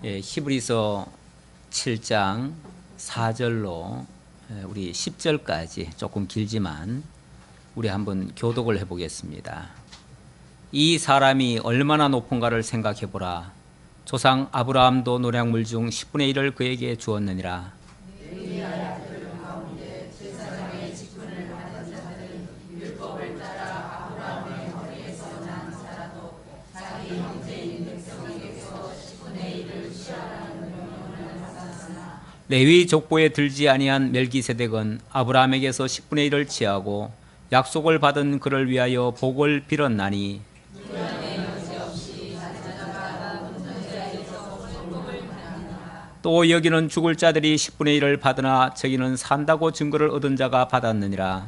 히브리서 7장 4절로 우리 10절까지 조금 길지만 우리 한번 교독을 해보겠습니다. 이 사람이 얼마나 높은가를 생각해 보라. 조상 아브라함도 노략물 중 10분의 1을 그에게 주었느니라. 레위 족보에 들지 아니한 멜기세덱은 아브라함에게서 10분의 1을 취하고 약속을 받은 그를 위하여 복을 빌었나니 또 여기는 죽을 자들이 10분의 1을 받으나 저기는 산다고 증거를 얻은 자가 받았느니라.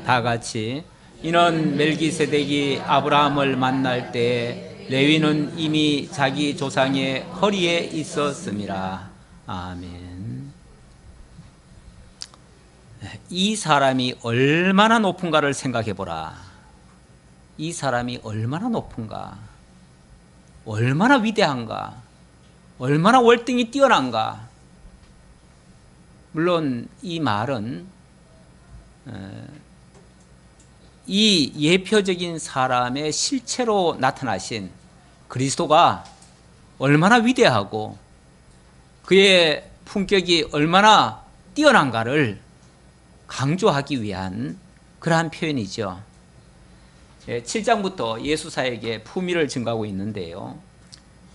다 같이 이는 멜기세덱이 아브라함을 만날 때 레위는 이미 자기 조상의 허리에 있었음이라. 아멘. 이 사람이 얼마나 높은가를 생각해 보라. 이 사람이 얼마나 높은가, 얼마나 위대한가, 얼마나 월등히 뛰어난가. 물론 이 말은 이 예표적인 사람의 실체로 나타나신 그리스도가 얼마나 위대하고 그의 품격이 얼마나 뛰어난가를 강조하기 위한 그러한 표현이죠. 7장부터 예수 사역의 품위를 증가하고 있는데요.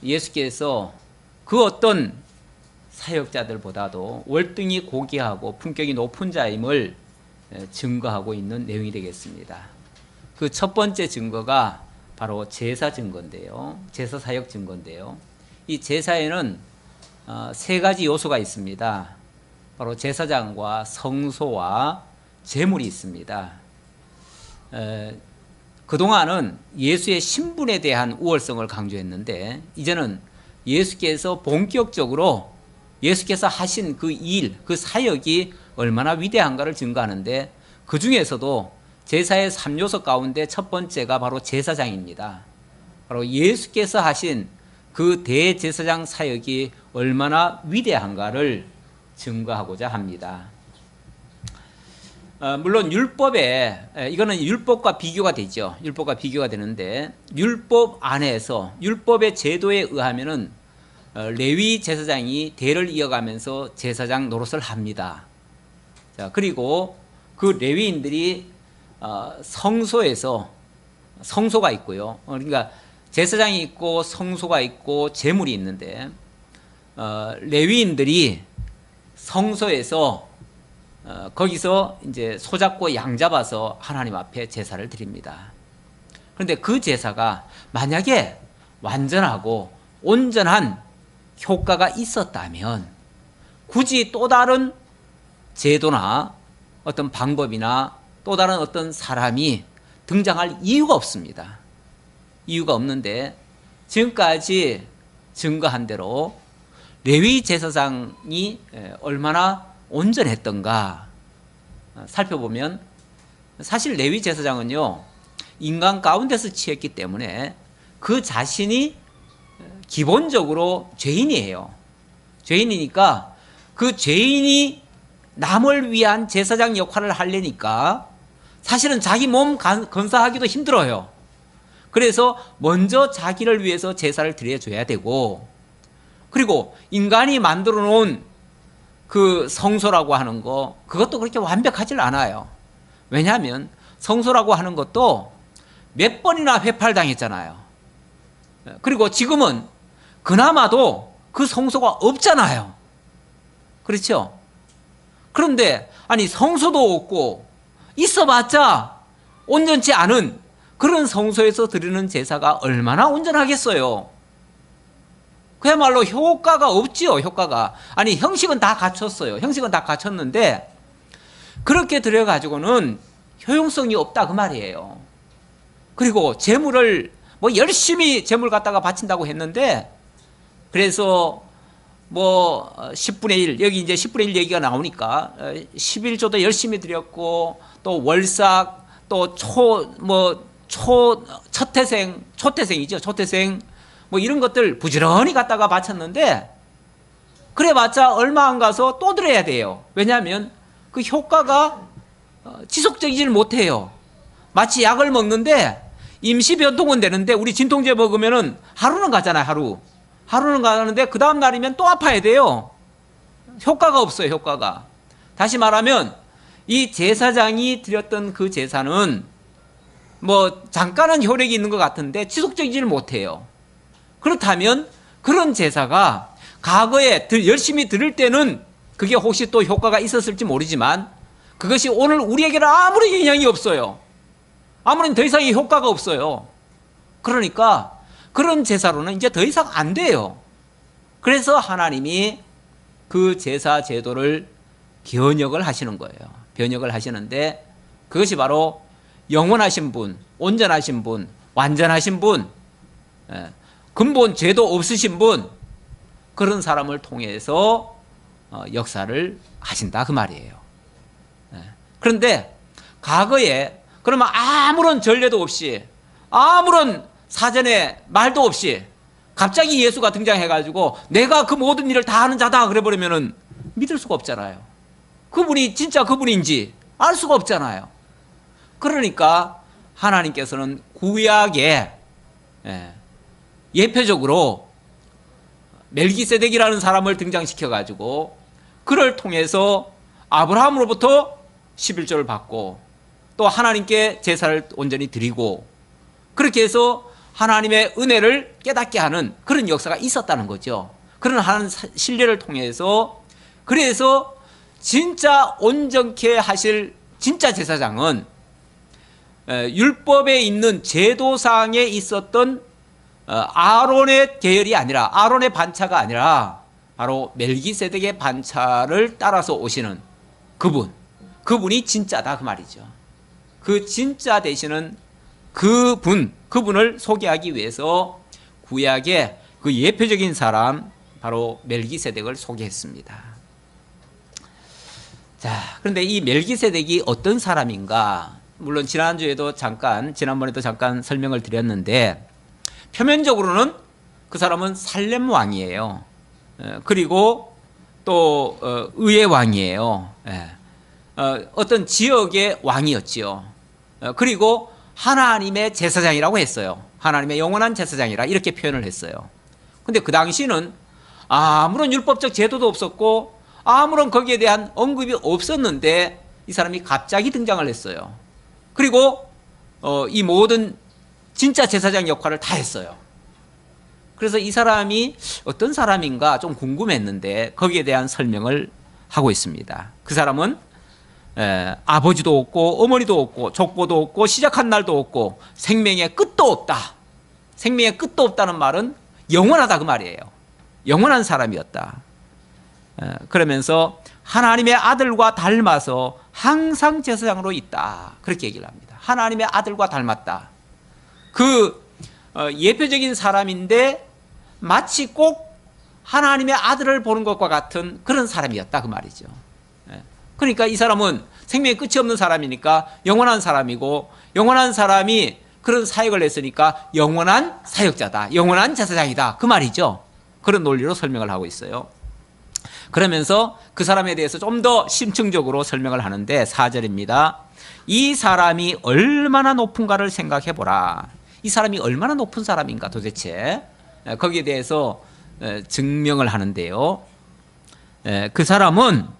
예수께서 그 어떤 사역자들보다도 월등히 고귀하고 품격이 높은 자임을 증거하고 있는 내용이 되겠습니다. 그 첫 번째 증거가 바로 제사 증거인데요. 제사 사역 증거인데요. 이 제사에는 세 가지 요소가 있습니다. 바로 제사장과 성소와 제물이 있습니다. 그동안은 예수의 신분에 대한 우월성을 강조했는데 이제는 예수께서 본격적으로 예수께서 하신 그 일, 그 사역이 얼마나 위대한가를 증거하는데 그 중에서도 제사의 3요소 가운데 첫 번째가 바로 제사장입니다. 바로 예수께서 하신 그 대제사장 사역이 얼마나 위대한가를 증거하고자 합니다. 물론 율법에 이거는 율법과 비교가 되죠. 율법과 비교가 되는데 율법 안에서 율법의 제도에 의하면은 레위 제사장이 대를 이어가면서 제사장 노릇을 합니다. 자, 그리고 그 레위인들이 성소에서 성소가 있고요. 그러니까 제사장이 있고 성소가 있고 제물이 있는데 레위인들이 성소에서 거기서 이제 소 잡고 양 잡아서 하나님 앞에 제사를 드립니다. 그런데 그 제사가 만약에 완전하고 온전한 효과가 있었다면 굳이 또 다른 제도나 어떤 방법이나 또 다른 어떤 사람이 등장할 이유가 없습니다. 이유가 없는데 지금까지 증거한 대로 레위 제사장이 얼마나 온전했던가 살펴보면 사실 레위 제사장은요 인간 가운데서 취했기 때문에 그 자신이 기본적으로 죄인이에요. 죄인이니까 그 죄인이 남을 위한 제사장 역할을 하려니까 사실은 자기 몸 건사하기도 힘들어요. 그래서 먼저 자기를 위해서 제사를 드려줘야 되고 그리고 인간이 만들어 놓은 그 성소라고 하는 거 그것도 그렇게 완벽하질 않아요. 왜냐하면 성소라고 하는 것도 몇 번이나 회팔당했잖아요. 그리고 지금은 그나마도 그 성소가 없잖아요. 그렇죠? 그런데 아니 성소도 없고 있어봤자 온전치 않은 그런 성소에서 드리는 제사가 얼마나 온전하겠어요. 그야말로 효과가 없지요. 효과가. 아니 형식은 다 갖췄어요. 형식은 다 갖췄는데 그렇게 드려가지고는 효용성이 없다 그 말이에요. 그리고 제물을 뭐 열심히 제물 갖다가 바친다고 했는데 그래서 뭐 10분의 1 여기 이제 10분의 1 얘기가 나오니까 11조도 열심히 드렸고 또 월삭 또 초태생이죠. 초태생 뭐 이런 것들 부지런히 갖다가 바쳤는데 그래봤자 얼마 안 가서 또 들여야 돼요. 왜냐하면 그 효과가 지속적이질 못해요. 마치 약을 먹는데 임시 변통은 되는데 우리 진통제 먹으면은 하루는 가잖아요. 하루는 가는데 그 다음 날이면 또 아파야 돼요. 효과가 없어요. 효과가. 다시 말하면 이 제사장이 드렸던 그 제사는 뭐 잠깐은 효력이 있는 것 같은데 지속적이질 못해요. 그렇다면 그런 제사가 과거에 열심히 드릴 때는 그게 혹시 또 효과가 있었을지 모르지만 그것이 오늘 우리에게는 아무런 영향이 없어요. 아무런 더 이상의 효과가 없어요. 그러니까 그런 제사로는 이제 더 이상 안 돼요. 그래서 하나님이 그 제사 제도를 변혁을 하시는 거예요. 변혁을 하시는데 그것이 바로 영원하신 분, 온전하신 분, 완전하신 분, 근본 죄도 없으신 분, 그런 사람을 통해서 역사를 하신다 그 말이에요. 그런데 과거에 그러면 아무런 전례도 없이 아무런 사전에 말도 없이 갑자기 예수가 등장해가지고 내가 그 모든 일을 다 하는 자다 그래버리면은 믿을 수가 없잖아요. 그분이 진짜 그분인지 알 수가 없잖아요. 그러니까 하나님께서는 구약에 예표적으로 멜기세덱이라는 사람을 등장시켜가지고 그를 통해서 아브라함으로부터 11조를 받고 또 하나님께 제사를 온전히 드리고 그렇게 해서 하나님의 은혜를 깨닫게 하는 그런 역사가 있었다는 거죠. 그런 하나님 신뢰를 통해서 그래서 진짜 온전케 하실 진짜 제사장은 율법에 있는 제도상에 있었던 아론의 계열이 아니라 아론의 반차가 아니라 바로 멜기세덱의 반차를 따라서 오시는 그분이 진짜다 그 말이죠. 그 진짜 되시는 그분을 소개하기 위해서 구약의 그 예표적인 사람 바로 멜기세덱을 소개했습니다. 자, 그런데 이 멜기세덱이 어떤 사람인가? 물론 지난번에도 잠깐 설명을 드렸는데 표면적으로는 그 사람은 살렘 왕이에요. 그리고 또 의의 왕이에요. 어떤 지역의 왕이었지요. 그리고 하나님의 제사장이라고 했어요. 하나님의 영원한 제사장이라 이렇게 표현을 했어요. 근데 그 당시는 아무런 율법적 제도도 없었고 아무런 거기에 대한 언급이 없었는데 이 사람이 갑자기 등장을 했어요. 그리고 이 모든 진짜 제사장 역할을 다 했어요. 그래서 이 사람이 어떤 사람인가 좀 궁금했는데 거기에 대한 설명을 하고 있습니다. 그 사람은 아버지도 없고 어머니도 없고 족보도 없고 시작한 날도 없고 생명의 끝도 없다. 생명의 끝도 없다는 말은 영원하다 그 말이에요. 영원한 사람이었다. 그러면서 하나님의 아들과 닮아서 항상 제사장으로 있다. 그렇게 얘기를 합니다. 하나님의 아들과 닮았다. 그 예표적인 사람인데 마치 꼭 하나님의 아들을 보는 것과 같은 그런 사람이었다 그 말이죠. 그러니까 이 사람은 생명의 끝이 없는 사람이니까 영원한 사람이고 영원한 사람이 그런 사역을 했으니까 영원한 사역자다. 영원한 제사장이다. 그 말이죠. 그런 논리로 설명을 하고 있어요. 그러면서 그 사람에 대해서 좀 더 심층적으로 설명을 하는데 4절입니다. 이 사람이 얼마나 높은가를 생각해 보라. 이 사람이 얼마나 높은 사람인가 도대체 거기에 대해서 증명을 하는데요. 그 사람은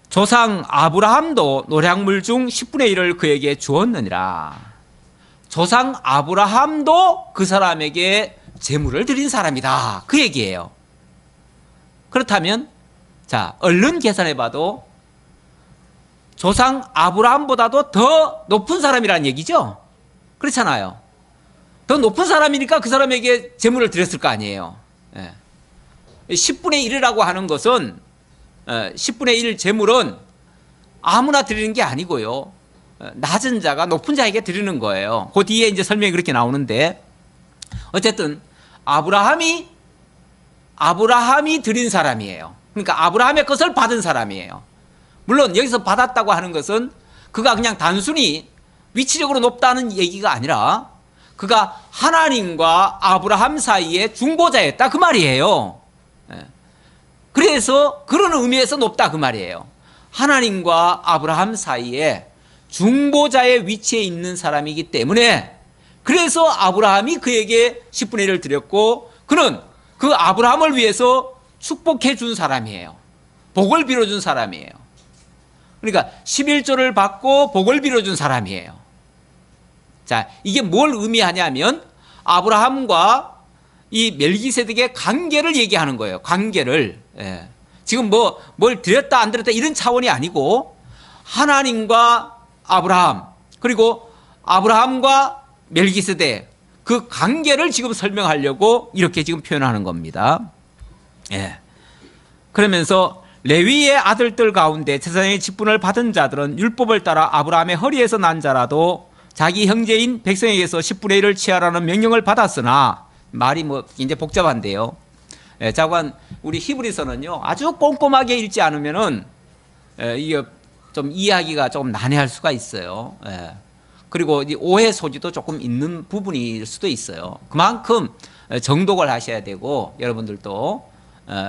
조상 아브라함도 노략물 중 10분의 1을 그에게 주었느니라. 조상 아브라함도 그 사람에게 제물을 드린 사람이다. 그 얘기예요. 그렇다면 자, 얼른 계산해 봐도 조상 아브라함보다도 더 높은 사람이라는 얘기죠. 그렇잖아요. 더 높은 사람이니까 그 사람에게 제물을 드렸을 거 아니에요. 10분의 1이라고 하는 것은 10분의 1 제물은 아무나 드리는 게 아니고요. 낮은 자가 높은 자에게 드리는 거예요. 그 뒤에 이제 설명이 그렇게 나오는데 어쨌든 아브라함이 드린 사람이에요. 그러니까 아브라함의 것을 받은 사람이에요. 물론 여기서 받았다고 하는 것은 그가 그냥 단순히 위치적으로 높다는 얘기가 아니라 그가 하나님과 아브라함 사이의 중보자였다 그 말이에요. 그래서 그런 의미에서 높다 그 말이에요. 하나님과 아브라함 사이에 중보자의 위치에 있는 사람이기 때문에 그래서 아브라함이 그에게 10분의 1을 드렸고 그는 그 아브라함을 위해서 축복해 준 사람이에요. 복을 빌어준 사람이에요. 그러니까 11조를 받고 복을 빌어준 사람이에요. 자, 이게 뭘 의미하냐면 아브라함과 이 멜기세덱의 관계를 얘기하는 거예요. 관계를. 예. 지금 뭘 드렸다 안 드렸다 이런 차원이 아니고 하나님과 아브라함 그리고 아브라함과 멜기세덱 그 관계를 지금 설명하려고 이렇게 지금 표현하는 겁니다. 예. 그러면서 레위의 아들들 가운데 제사장의 직분을 받은 자들은 율법을 따라 아브라함의 허리에서 난 자라도 자기 형제인 백성에게서 10분의 1을 취하라는 명령을 받았으나 말이 이제 복잡한데요. 예, 자관 우리 히브리서는요 아주 꼼꼼하게 읽지 않으면은 이게 좀 이해하기가 조금 난해할 수가 있어요. 예. 그리고 오해 소지도 조금 있는 부분일 수도 있어요. 그만큼 정독을 하셔야 되고 여러분들도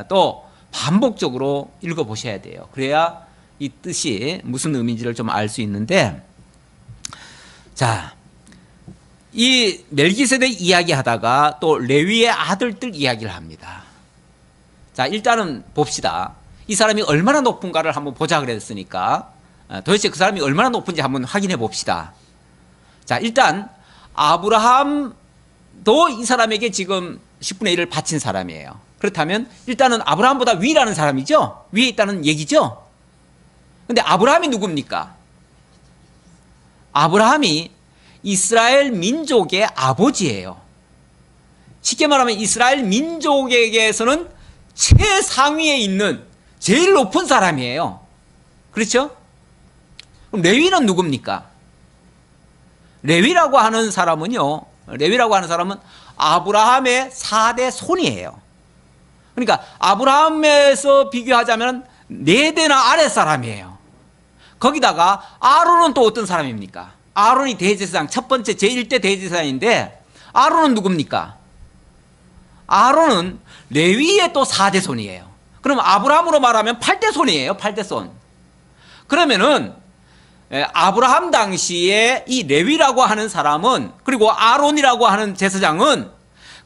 또 반복적으로 읽어보셔야 돼요. 그래야 이 뜻이 무슨 의미인지를 좀 알 수 있는데 자, 이 멜기세덱 이야기하다가 또 레위의 아들들 이야기를 합니다. 자, 일단은 봅시다. 이 사람이 얼마나 높은가를 한번 보자 그랬으니까 도대체 그 사람이 얼마나 높은지 한번 확인해 봅시다. 자, 일단 아브라함도 이 사람에게 지금 10분의 1을 바친 사람이에요. 그렇다면 일단은 아브라함보다 위라는 사람이죠. 위에 있다는 얘기죠. 근데 아브라함이 누굽니까? 아브라함이 이스라엘 민족의 아버지예요. 쉽게 말하면 이스라엘 민족에게서는 최상위에 있는 제일 높은 사람이에요. 그렇죠? 그럼 레위는 누굽니까? 레위라고 하는 사람은 아브라함의 4대 손이에요. 그러니까 아브라함에서 비교하자면 4대나 아래 사람이에요. 거기다가 아론은 또 어떤 사람입니까? 아론이 대제사장, 첫 번째 제1대 대제사장인데 아론은 누굽니까? 아론은 레위의 또 4대 손이에요. 그럼 아브라함으로 말하면 8대 손이에요. 8대 손. 그러면은 아브라함 당시에 이 레위라고 하는 사람은 그리고 아론이라고 하는 제사장은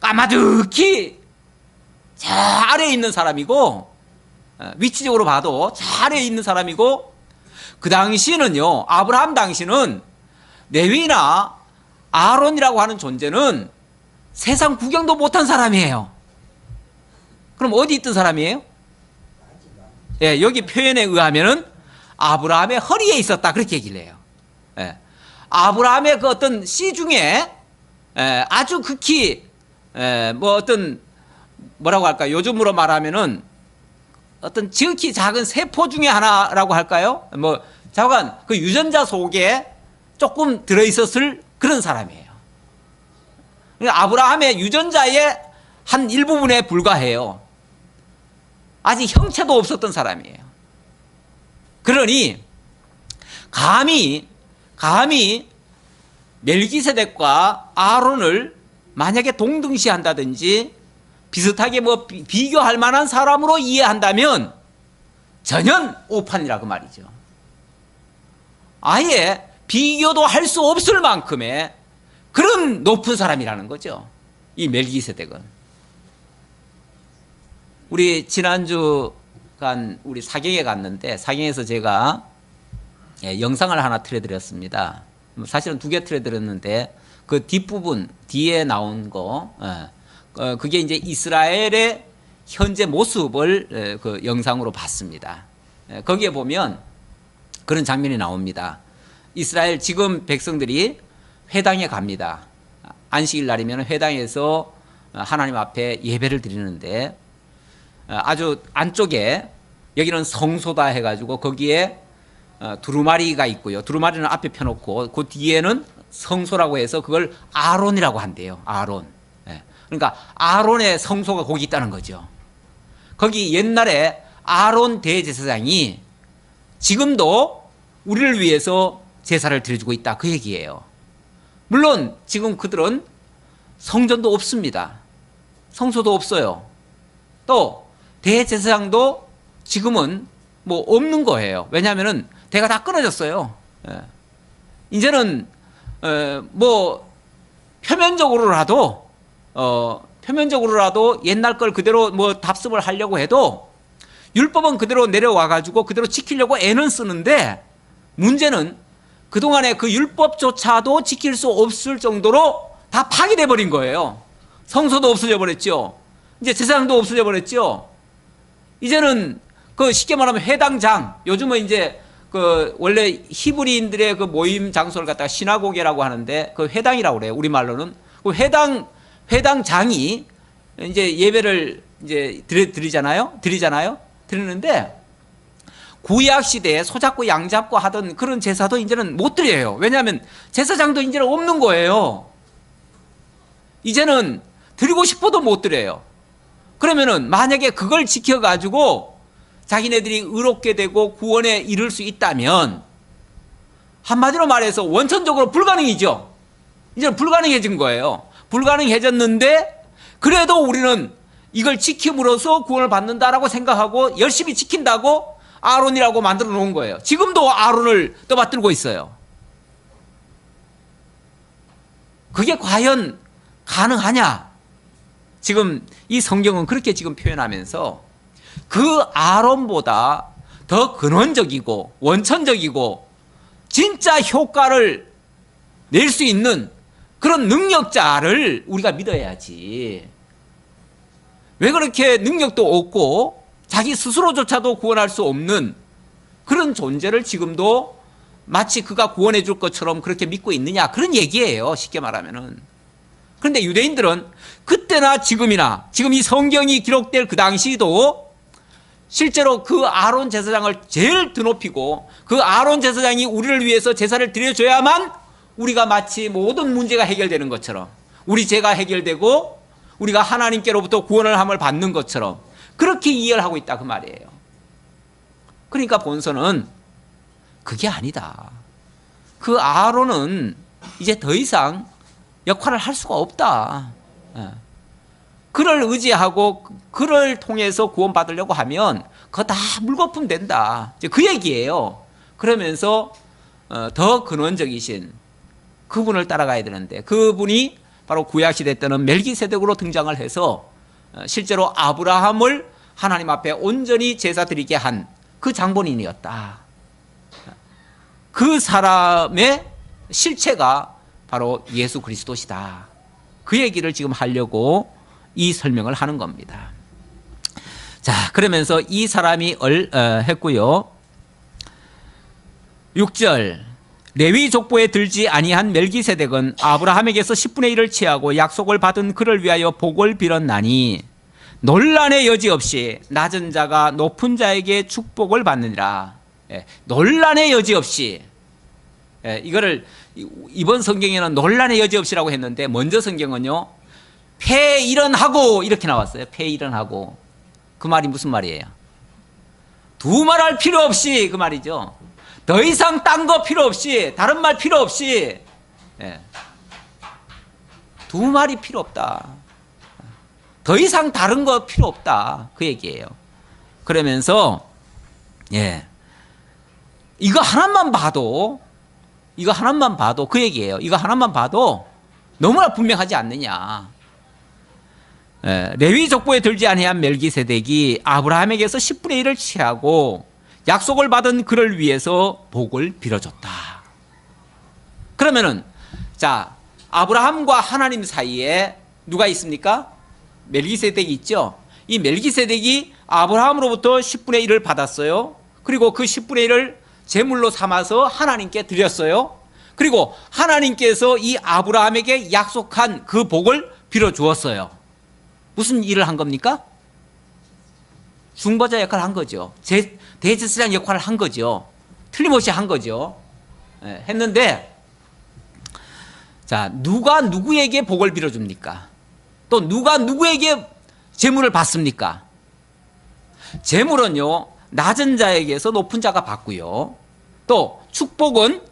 까마득히 저 아래에 있는 사람이고 위치적으로 봐도 저 아래에 있는 사람이고 그 당시는요 아브라함 당시는 레위나 아론이라고 하는 존재는 세상 구경도 못한 사람이에요. 그럼 어디 있던 사람이에요? 예, 여기 표현에 의하면은 아브라함의 허리에 있었다 그렇게 얘기를 해요. 예, 아브라함의 그 어떤 씨 중에 아주 극히 뭐라고 할까 요즘으로 말하면은 어떤 지극히 작은 세포 중에 하나라고 할까요? 자관 그 유전자 속에 조금 들어있었을 그런 사람이에요. 그러니까 아브라함의 유전자의 한 일부분에 불과해요. 아직 형체도 없었던 사람이에요. 그러니 감히 멜기세덱과 아론을 만약에 동등시한다든지 비슷하게 비교할 만한 사람으로 이해한다면 전혀 오판이라고 말이죠. 아예 비교도 할 수 없을 만큼의 그런 높은 사람이라는 거죠. 이 멜기세덱은. 우리 지난주 우리 사경에 갔는데 사경에서 제가 영상을 하나 틀어드렸습니다. 사실은 2개 틀어드렸는데 그 뒷부분 뒤에 나온 거 그게 이제 이스라엘의 현재 모습을 그 영상으로 봤습니다. 거기에 보면 그런 장면이 나옵니다. 이스라엘 지금 백성들이 회당에 갑니다. 안식일 날이면 회당에서 하나님 앞에 예배를 드리는데 아주 안쪽에 여기는 성소다 해가지고 거기에 두루마리가 있고요. 두루마리는 앞에 펴놓고 그 뒤에는 성소라고 해서 그걸 아론이라고 한대요. 아론. 그러니까 아론의 성소가 거기 있다는 거죠. 거기 옛날에 아론 대제사장이 지금도 우리를 위해서 제사를 드려주고 있다 그 얘기예요. 물론 지금 그들은 성전도 없습니다. 성소도 없어요. 또 대제사장도 지금은 뭐 없는 거예요. 왜냐하면은 대가 다 끊어졌어요. 이제는 뭐 표면적으로라도 옛날 걸 그대로 뭐 답습을 하려고 해도 율법은 그대로 내려와 가지고 그대로 지키려고 애는 쓰는데, 문제는 그동안에 그 율법조차도 지킬 수 없을 정도로 다 파괴돼 버린 거예요. 성소도 없어져 버렸죠. 이제 제사장도 없어져 버렸죠. 이제는 그 쉽게 말하면 회당장, 요즘은 이제 그 원래 히브리인들의 그 모임 장소를 갖다가 시나고게라고 하는데 그 회당이라고 그래요. 우리말로는. 그 회당장이 이제 예배를 이제 드리잖아요. 드리는데 구약 시대에 소잡고 양잡고 하던 그런 제사도 이제는 못 드려요. 왜냐하면 제사장도 이제는 없는 거예요. 이제는 드리고 싶어도 못 드려요. 그러면은 만약에 그걸 지켜가지고 자기네들이 의롭게 되고 구원에 이를 수 있다면, 한마디로 말해서 원천적으로 불가능이죠. 이제는 불가능해진 거예요. 불가능해졌는데 그래도 우리는 이걸 지킴으로써 구원을 받는다라고 생각하고 열심히 지킨다고 아론이라고 만들어 놓은 거예요. 지금도 아론을 떠받들고 있어요. 그게 과연 가능하냐? 지금 이 성경은 그렇게 지금 표현하면서 그 아론보다 더 근원적이고 원천적이고 진짜 효과를 낼 수 있는 그런 능력자를 우리가 믿어야지. 왜 그렇게 능력도 없고 자기 스스로조차도 구원할 수 없는 그런 존재를 지금도 마치 그가 구원해 줄 것처럼 그렇게 믿고 있느냐, 그런 얘기예요, 쉽게 말하면은. 그런데 유대인들은 그때나 지금이나, 지금 이 성경이 기록될 그 당시도 실제로 그 아론 제사장을 제일 드높이고, 그 아론 제사장이 우리를 위해서 제사를 드려줘야만 우리가 마치 모든 문제가 해결되는 것처럼, 우리 죄가 해결되고 우리가 하나님께로부터 구원을 함을 받는 것처럼 그렇게 이해를 하고 있다 그 말이에요. 그러니까 본서는 그게 아니다. 그 아론은 이제 더 이상 역할을 할 수가 없다. 그를 의지하고 그를 통해서 구원받으려고 하면 그거 다 물거품 된다, 이제 그 얘기예요. 그러면서 더 근원적이신 그분을 따라가야 되는데, 그분이 바로 구약시대 때는 멜기세덱으로 등장을 해서 실제로 아브라함을 하나님 앞에 온전히 제사 드리게 한 그 장본인이었다. 그 사람의 실체가 바로 예수 그리스도시다. 그 얘기를 지금 하려고 이 설명을 하는 겁니다. 자, 그러면서 이 사람이 했고요. 6절, 레위 족보에 들지 아니한 멜기세덱은 아브라함에게서 10분의 1을 취하고 약속을 받은 그를 위하여 복을 빌었나니 논란의 여지 없이 낮은 자가 높은 자에게 축복을 받느니라. 논란의 여지 없이. 이거를 이번 성경에는 논란의 여지 없이라고 했는데, 먼저 성경은요 폐일언하고 이렇게 나왔어요. 폐일언하고. 그 말이 무슨 말이에요? 두말할 필요 없이, 그 말이죠. 더 이상 딴 거 필요 없이, 다른 말 필요 없이, 두 말이 필요 없다. 더 이상 다른 거 필요 없다, 그 얘기예요. 그러면서 이거 하나만 봐도 그 얘기예요. 이거 하나만 봐도 너무나 분명하지 않느냐. 레위 족보에 들지 아니한 멜기세덱이 아브라함에게서 10분의 1을 취하고 약속을 받은 그를 위해서 복을 빌어줬다. 그러면은 자, 아브라함과 하나님 사이에 누가 있습니까? 멜기세덱이 있죠. 이 멜기세덱이 아브라함으로부터 10분의 1을 받았어요. 그리고 그 10분의 1을 제물로 삼아서 하나님께 드렸어요. 그리고 하나님께서 이 아브라함에게 약속한 그 복을 빌어주었어요. 무슨 일을 한 겁니까? 중보자 역할을 한 거죠. 대제사장 역할을 한 거죠. 틀림없이 한 거죠. 했는데, 자, 누가 누구에게 복을 빌어줍니까? 또 누가 누구에게 재물을 받습니까? 재물은요 낮은 자에게서 높은 자가 받고요, 또 축복은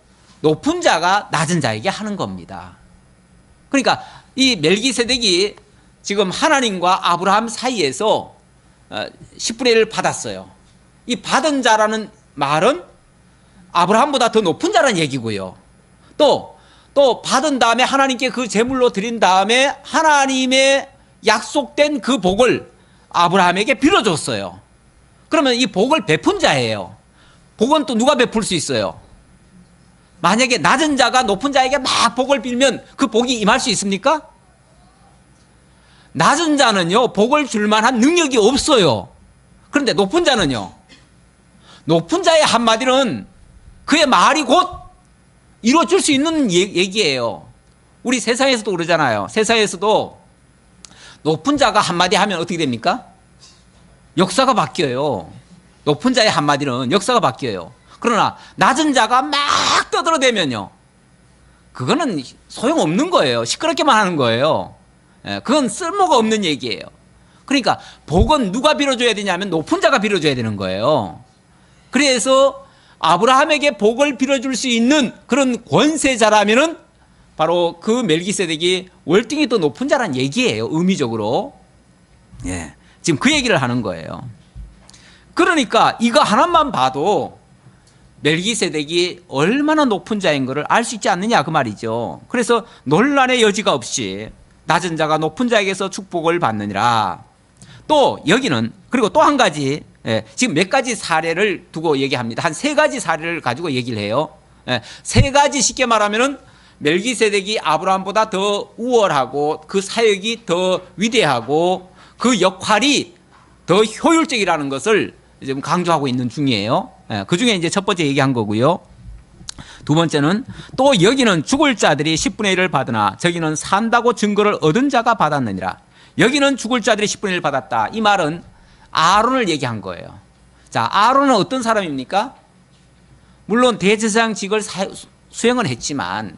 높은 자가 낮은 자에게 하는 겁니다. 그러니까 이 멜기세덱이 지금 하나님과 아브라함 사이에서 10분의 1을 받았어요. 이 받은 자라는 말은 아브라함보다 더 높은 자라는 얘기고요. 또 받은 다음에 하나님께 그 제물로 드린 다음에 하나님의 약속된 그 복을 아브라함에게 빌어줬어요. 그러면 이 복을 베푼 자예요. 복은 또 누가 베풀 수 있어요? 만약에 낮은 자가 높은 자에게 막 복을 빌면 그 복이 임할 수 있습니까? 낮은 자는요, 복을 줄 만한 능력이 없어요. 그런데 높은 자는요, 높은 자의 한마디는 그의 말이 곧 이루어질 수 있는 얘기예요. 우리 세상에서도 그러잖아요. 세상에서도 높은 자가 한마디 하면 어떻게 됩니까? 역사가 바뀌어요. 높은 자의 한마디는 역사가 바뀌어요. 그러나 낮은 자가 막 떠들어대면요, 그거는 소용없는 거예요. 시끄럽게만 하는 거예요. 그건 쓸모가 없는 얘기예요. 그러니까 복은 누가 빌어줘야 되냐면 높은 자가 빌어줘야 되는 거예요. 그래서 아브라함에게 복을 빌어줄 수 있는 그런 권세자라면은 바로 그 멜기세덱이 월등히 더 높은 자란 얘기예요. 의미적으로. 예, 지금 그 얘기를 하는 거예요. 그러니까 이거 하나만 봐도 멜기세덱이 얼마나 높은 자인 것을 알 수 있지 않느냐 그 말이죠. 그래서 논란의 여지가 없이 낮은 자가 높은 자에게서 축복을 받느니라. 또 여기는 그리고 또 한 가지, 지금 몇 가지 사례를 두고 얘기합니다. 한 세 가지 사례를 가지고 얘기를 해요. 세 가지 쉽게 말하면은 멜기세덱이 아브라함보다 더 우월하고 그 사역이 더 위대하고 그 역할이 더 효율적이라는 것을 지금 강조하고 있는 중이에요. 그 중에 이제 첫 번째 얘기한 거고요. 두 번째는 또 여기는 죽을 자들이 10분의 1을 받으나 저기는 산다고 증거를 얻은 자가 받았느니라. 여기는 죽을 자들이 10분의 1을 받았다. 이 말은 아론을 얘기한 거예요. 자, 아론은 어떤 사람입니까? 물론 대제사장직을 수행은 했지만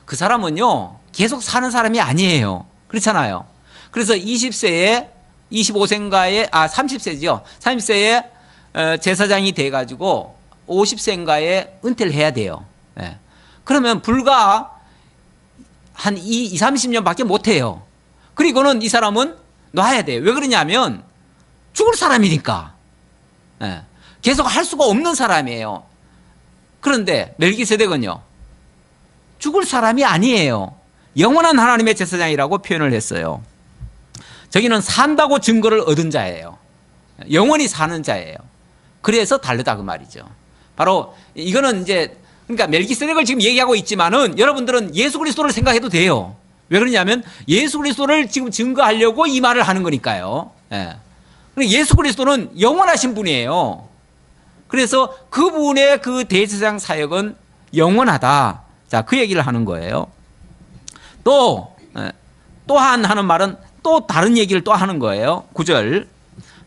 그 사람은요, 계속 사는 사람이 아니에요. 그렇잖아요. 그래서 20세에 25세인가에 30세죠. 30세에 제사장이 돼가지고 50세인가에 은퇴를 해야 돼요. 그러면 불과 한 30년밖에 못해요. 그리고는 이 사람은 놔야 돼요. 왜 그러냐면 죽을 사람이니까. 계속 할 수가 없는 사람이에요. 그런데 멜기세덱은요, 죽을 사람이 아니에요. 영원한 하나님의 제사장이라고 표현을 했어요. 저기는 산다고 증거를 얻은 자예요. 영원히 사는 자예요. 그래서 다르다 그 말이죠. 바로 이거는 이제 그러니까 멜기세덱을 지금 얘기하고 있지만은 여러분들은 예수 그리스도를 생각해도 돼요. 왜 그러냐면 예수 그리스도를 지금 증거하려고 이 말을 하는 거니까요. 예수 그리스도는 영원하신 분이에요. 그래서 그분의 그 대제사장 사역은 영원하다. 자, 그 얘기를 하는 거예요. 또한 하는 말은 또 다른 얘기를 또 하는 거예요. 9절.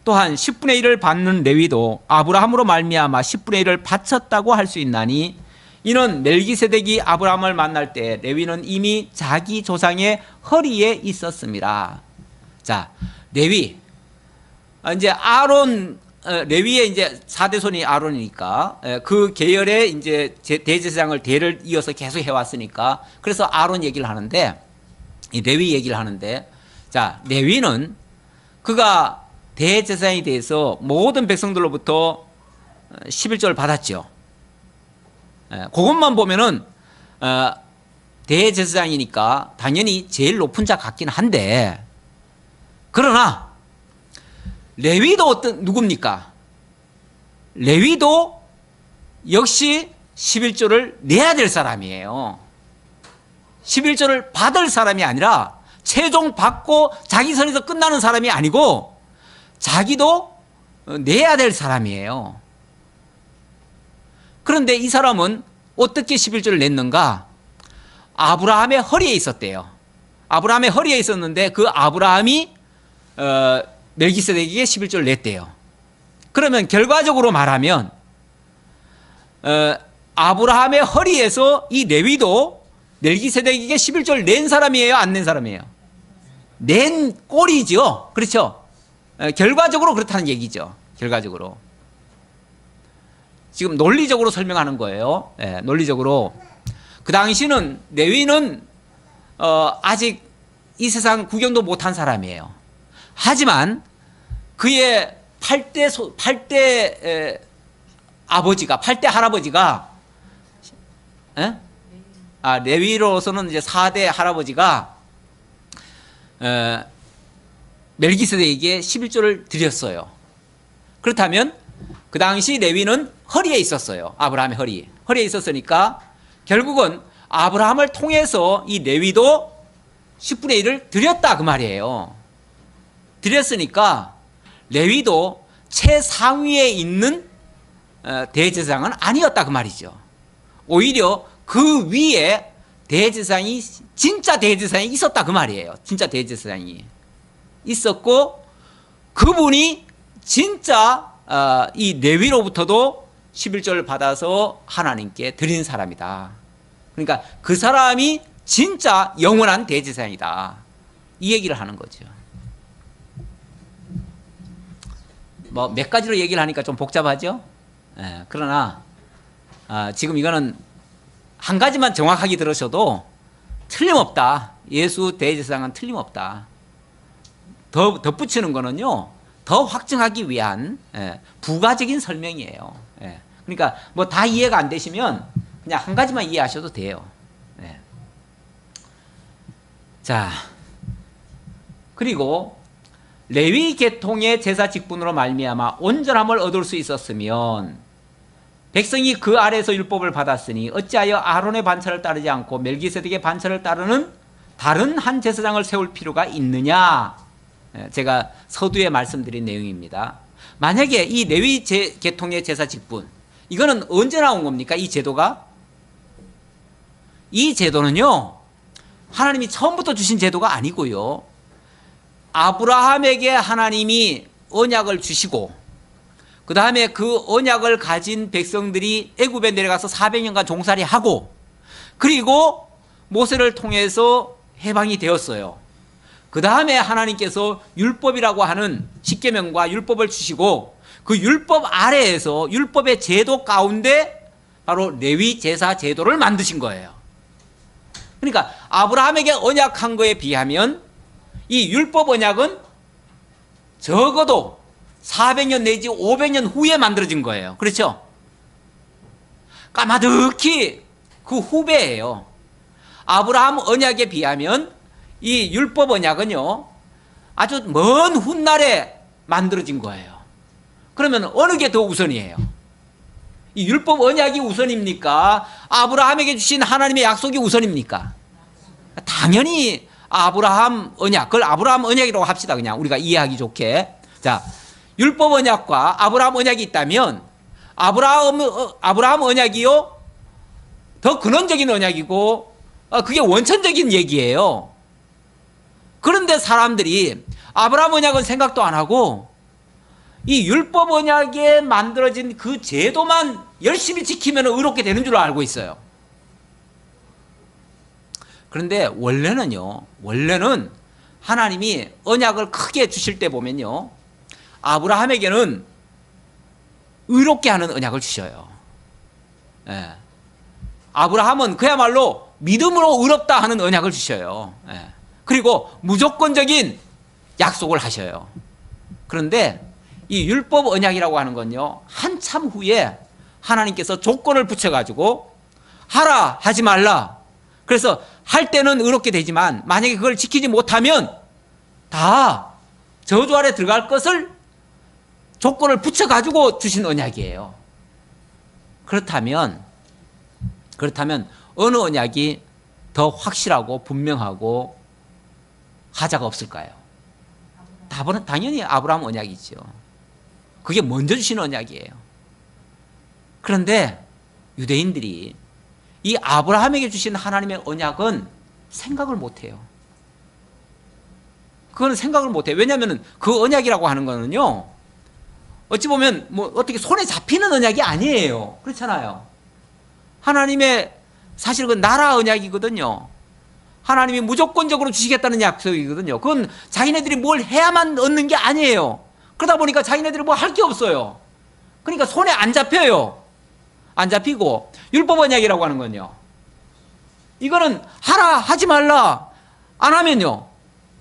또한 10분의 1을 받는 레위도 아브라함으로 말미암아 10분의 1을 바쳤다고 할 수 있나니 이는 멜기세덱이 아브라함을 만날 때 레위는 이미 자기 조상의 허리에 있었습니다. 자, 레위. 이제 아론, 레위의 이제 4대 손이 아론이니까 그 계열의 이제 대제사장을 대를 이어서 계속 해왔으니까 그래서 아론 얘기를 하는데 이 레위 얘기를 하는데 자, 레위는 그가 대제사장이 돼서 모든 백성들로부터 11조를 받았죠. 그것만 보면은 대제사장이니까 당연히 제일 높은 자 같긴 한데 그러나 레위도 누굽니까? 레위도 역시 11조를 내야 될 사람이에요. 11조를 받을 사람이 아니라 최종 받고 자기 선에서 끝나는 사람이 아니고 자기도 내야 될 사람이에요. 그런데 이 사람은 어떻게 11조를 냈는가? 아브라함의 허리에 있었대요. 아브라함의 허리에 있었는데 그 아브라함이 멜기세덱에게 11조를 냈대요. 그러면 결과적으로 말하면 아브라함의 허리에서 이 레위도 멜기세덱에게 11조를 낸 사람이에요? 안 낸 사람이에요? 낸 꼴이죠. 그렇죠? 결과적으로 그렇다는 얘기죠. 결과적으로. 지금 논리적으로 설명하는 거예요. 논리적으로. 그 당시는 레위는 아직 이 세상 구경도 못한 사람이에요. 하지만 그의 8대 아버지가, 8대 할아버지가, 레위로서는 이제 4대 할아버지가 멜기세덱에게 11조를 드렸어요. 그렇다면 그 당시 레위는 허리에 있었어요. 아브라함의 허리에 있었으니까 결국은 아브라함을 통해서 이 레위도 10분의 1을 드렸다 그 말이에요. 드렸으니까 레위도 최상위에 있는 대제사장은 아니었다 그 말이죠. 오히려 그 위에 대제사장이, 진짜 대제사장이 있었다 그 말이에요. 진짜 대제사장이 있었고, 그분이 진짜 이 레위로부터도 11조를 받아서 하나님께 드린 사람이다. 그러니까 그 사람이 진짜 영원한 대제사장이다, 이 얘기를 하는 거죠. 뭐 몇 가지로 얘기를 하니까 좀 복잡하죠. 그러나 지금 이거는 한 가지만 정확하게 들으셔도 틀림없다. 예수 대제사장은 틀림없다. 더 덧붙이는 거는요, 더 확증하기 위한 부가적인 설명이에요. 그러니까 뭐 다 이해가 안 되시면 그냥 한 가지만 이해하셔도 돼요. 자, 그리고 레위 계통의 제사 직분으로 말미암아 온전함을 얻을 수 있었으면 백성이 그 아래에서 율법을 받았으니 어찌하여 아론의 반차를 따르지 않고 멜기세덱의 반차를 따르는 다른 한 제사장을 세울 필요가 있느냐. 제가 서두에 말씀드린 내용입니다. 만약에 이 레위 계통의 제사 직분, 이거는 언제 나온 겁니까? 이 제도가? 이 제도는요, 하나님이 처음부터 주신 제도가 아니고요, 아브라함에게 하나님이 언약을 주시고 그 다음에 그 언약을 가진 백성들이 애굽에 내려가서 400년간 종살이하고, 그리고 모세를 통해서 해방이 되었어요. 그 다음에 하나님께서 율법이라고 하는 십계명과 율법을 주시고, 그 율법 아래에서 율법의 제도 가운데 바로 레위 제사 제도를 만드신 거예요. 그러니까 아브라함에게 언약한 거에 비하면 이 율법 언약은 적어도 400년 내지 500년 후에 만들어진 거예요. 그렇죠? 까마득히 그 후배예요. 아브라함 언약에 비하면 이 율법 언약은요, 아주 먼 훗날에 만들어진 거예요. 그러면 어느 게 더 우선이에요? 이 율법 언약이 우선입니까? 아브라함에게 주신 하나님의 약속이 우선입니까? 당연히 아브라함 언약, 그걸 아브라함 언약이라고 합시다. 그냥 우리가 이해하기 좋게. 자, 율법 언약과 아브라함 언약이 있다면 아브라함 언약이요, 더 근원적인 언약이고 그게 원천적인 얘기예요. 그런데 사람들이 아브라함 언약은 생각도 안 하고 이 율법 언약에 만들어진 그 제도만 열심히 지키면 의롭게 되는 줄 알고 있어요. 그런데 원래는 하나님이 언약을 크게 주실 때 보면요, 아브라함에게는 의롭게 하는 언약을 주셔요. 아브라함은 그야말로 믿음으로 의롭다 하는 언약을 주셔요. 그리고 무조건적인 약속을 하셔요. 그런데 이 율법 언약이라고 하는 건요, 한참 후에 하나님께서 조건을 붙여가지고 하라 하지 말라. 그래서 할 때는 의롭게 되지만 만약에 그걸 지키지 못하면 다 저주 아래 들어갈 것을 조건을 붙여가지고 주신 언약이에요. 그렇다면 어느 언약이 더 확실하고 분명하고 하자가 없을까요? 답은 당연히 아브라함 언약이죠. 그게 먼저 주신 언약이에요. 그런데 유대인들이 이 아브라함에게 주신 하나님의 언약은 생각을 못해요. 그거는 생각을 못해요. 왜냐하면 그 언약이라고 하는 거는요, 어찌 보면 뭐 어떻게 손에 잡히는 언약이 아니에요. 그렇잖아요. 하나님의 사실 그 나라 언약이거든요. 하나님이 무조건적으로 주시겠다는 약속이거든요. 그건 자기네들이 뭘 해야만 얻는 게 아니에요. 그러다 보니까 자기네들이 뭐 할 게 없어요. 그러니까 손에 안 잡혀요. 안 잡히고 율법 언약이라고 하는 건요, 이거는 하라 하지 말라 안 하면요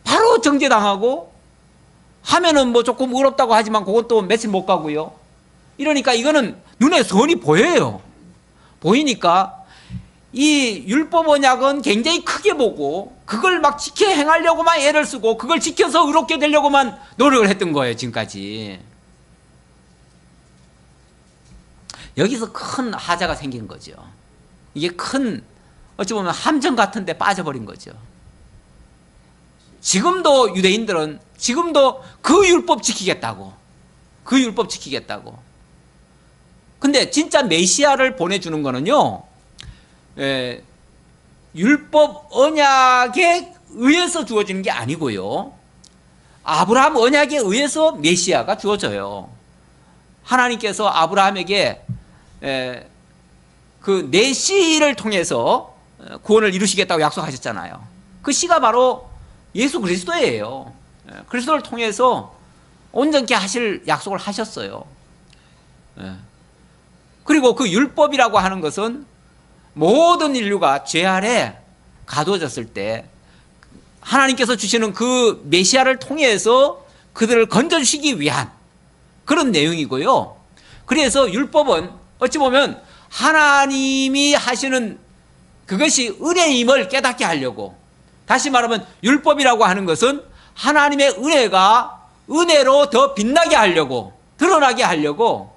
바로 정죄당하고, 하면은 뭐 조금 어렵다고 하지만 그건 또 며칠 못 가고요. 이러니까 이거는 눈에 선이 보여요. 보이니까 이 율법 언약은 굉장히 크게 보고 그걸 막 지켜 행하려고만 애를 쓰고 그걸 지켜서 의롭게 되려고만 노력을 했던 거예요, 지금까지. 여기서 큰 하자가 생긴 거죠. 이게 큰, 어찌 보면 함정 같은 데 빠져버린 거죠. 지금도 유대인들은 지금도 그 율법 지키겠다고, 그 율법 지키겠다고. 근데 진짜 메시아를 보내주는 거는요, 율법 언약에 의해서 주어지는 게 아니고요, 아브라함 언약에 의해서 메시아가 주어져요. 하나님께서 아브라함에게 그 내 씨를 통해서 구원을 이루시겠다고 약속하셨잖아요. 그 씨가 바로 예수 그리스도예요. 그리스도를 통해서 온전케 하실 약속을 하셨어요. 그리고 그 율법이라고 하는 것은 모든 인류가 죄 아래 가두어졌을 때 하나님께서 주시는 그 메시아를 통해서 그들을 건져주시기 위한 그런 내용이고요. 그래서 율법은 어찌 보면 하나님이 하시는 그것이 은혜임을 깨닫게 하려고, 다시 말하면 율법이라고 하는 것은 하나님의 은혜가 은혜로 더 빛나게 하려고, 드러나게 하려고,